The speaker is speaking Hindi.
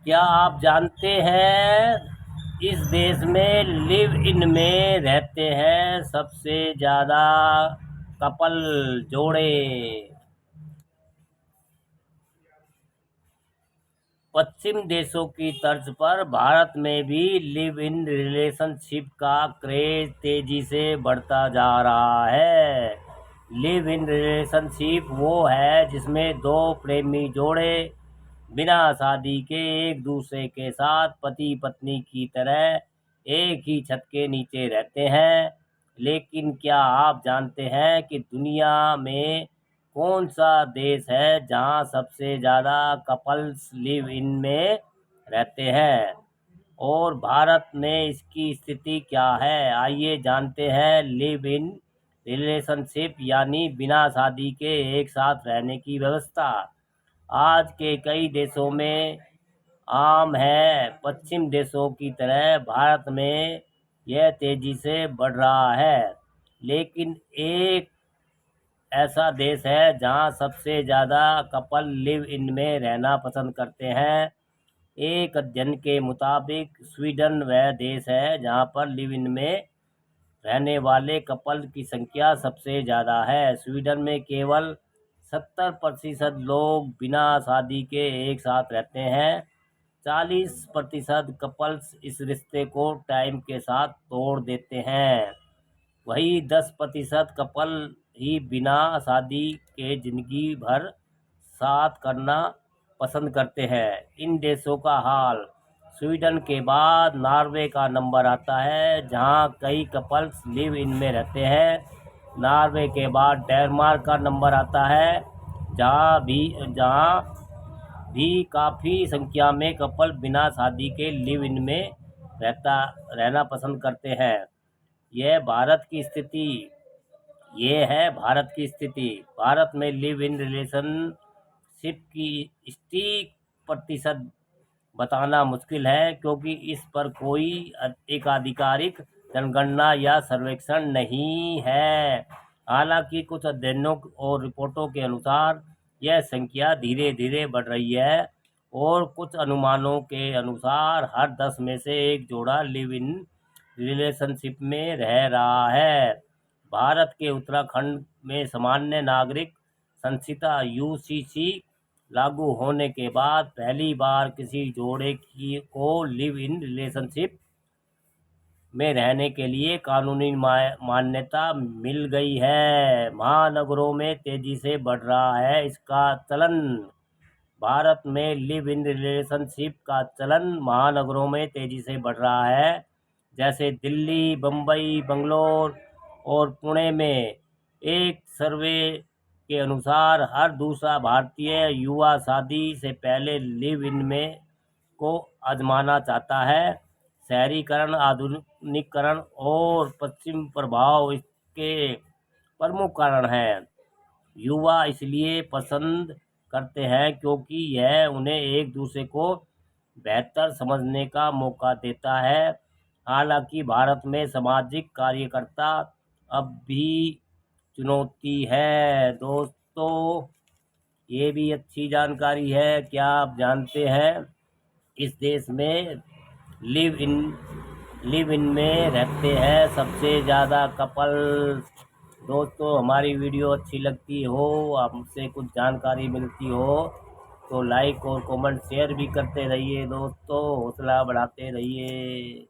क्या आप जानते हैं इस देश में लिव इन में रहते हैं सबसे ज़्यादा कपल जोड़े। पश्चिम देशों की तर्ज पर भारत में भी लिव इन रिलेशनशिप का क्रेज तेजी से बढ़ता जा रहा है। लिव इन रिलेशनशिप वो है जिसमें दो प्रेमी जोड़े बिना शादी के एक दूसरे के साथ पति पत्नी की तरह एक ही छत के नीचे रहते हैं। लेकिन क्या आप जानते हैं कि दुनिया में कौन सा देश है जहां सबसे ज़्यादा कपल्स लिव इन में रहते हैं और भारत में इसकी स्थिति क्या है? आइए जानते हैं लिव इन रिलेशनशिप यानी बिना शादी के एक साथ रहने की व्यवस्था आज के कई देशों में आम है। पश्चिम देशों की तरह भारत में यह तेजी से बढ़ रहा है, लेकिन एक ऐसा देश है जहां सबसे ज़्यादा कपल लिव इन में रहना पसंद करते हैं। एक अध्ययन के मुताबिक स्वीडन वह देश है जहां पर लिव इन में रहने वाले कपल की संख्या सबसे ज़्यादा है। स्वीडन में केवल 70% लोग बिना शादी के एक साथ रहते हैं। 40% कपल्स इस रिश्ते को टाइम के साथ तोड़ देते हैं। वही 10% कपल ही बिना शादी के जिंदगी भर साथ करना पसंद करते हैं। इन देशों का हाल स्वीडन के बाद नॉर्वे का नंबर आता है जहां कई कपल्स लिव इन में रहते हैं। नॉर्वे के बाद डेनमार्क का नंबर आता है जहां भी काफ़ी संख्या में कपल बिना शादी के लिव इन में रहना पसंद करते हैं। यह भारत की स्थिति ये है भारत की स्थिति। भारत में लिव इन रिलेशनशिप की सटीक प्रतिशत बताना मुश्किल है क्योंकि इस पर कोई एक आधिकारिक जनगणना या सर्वेक्षण नहीं है। हालांकि कुछ अध्ययनों और रिपोर्टों के अनुसार यह संख्या धीरे धीरे बढ़ रही है और कुछ अनुमानों के अनुसार हर 10 में से एक जोड़ा लिव इन रिलेशनशिप में रह रहा है। भारत के उत्तराखंड में सामान्य नागरिक संहिता यूसीसी लागू होने के बाद पहली बार किसी जोड़े को लिव इन रिलेशनशिप में रहने के लिए कानूनी मान्यता मिल गई है। महानगरों में तेजी से बढ़ रहा है इसका चलन। भारत में लिव इन रिलेशनशिप का चलन महानगरों में तेजी से बढ़ रहा है, जैसे दिल्ली, बम्बई, बंगलोर और पुणे में। एक सर्वे के अनुसार हर दूसरा भारतीय युवा शादी से पहले लिव इन में को आजमाना चाहता है। शहरीकरण, आधुनिकीकरण और पश्चिम प्रभाव इसके प्रमुख कारण हैं। युवा इसलिए पसंद करते हैं क्योंकि यह उन्हें एक दूसरे को बेहतर समझने का मौका देता है। हालांकि भारत में सामाजिक कार्यकर्ता अब भी चुनौती है। दोस्तों, ये भी अच्छी जानकारी है। क्या आप जानते हैं इस देश में लिव इन में रहते हैं सबसे ज़्यादा कपल। दोस्तों, हमारी वीडियो अच्छी लगती हो, हमसे कुछ जानकारी मिलती हो तो लाइक और कमेंट शेयर भी करते रहिए। दोस्तों, हौसला बढ़ाते रहिए।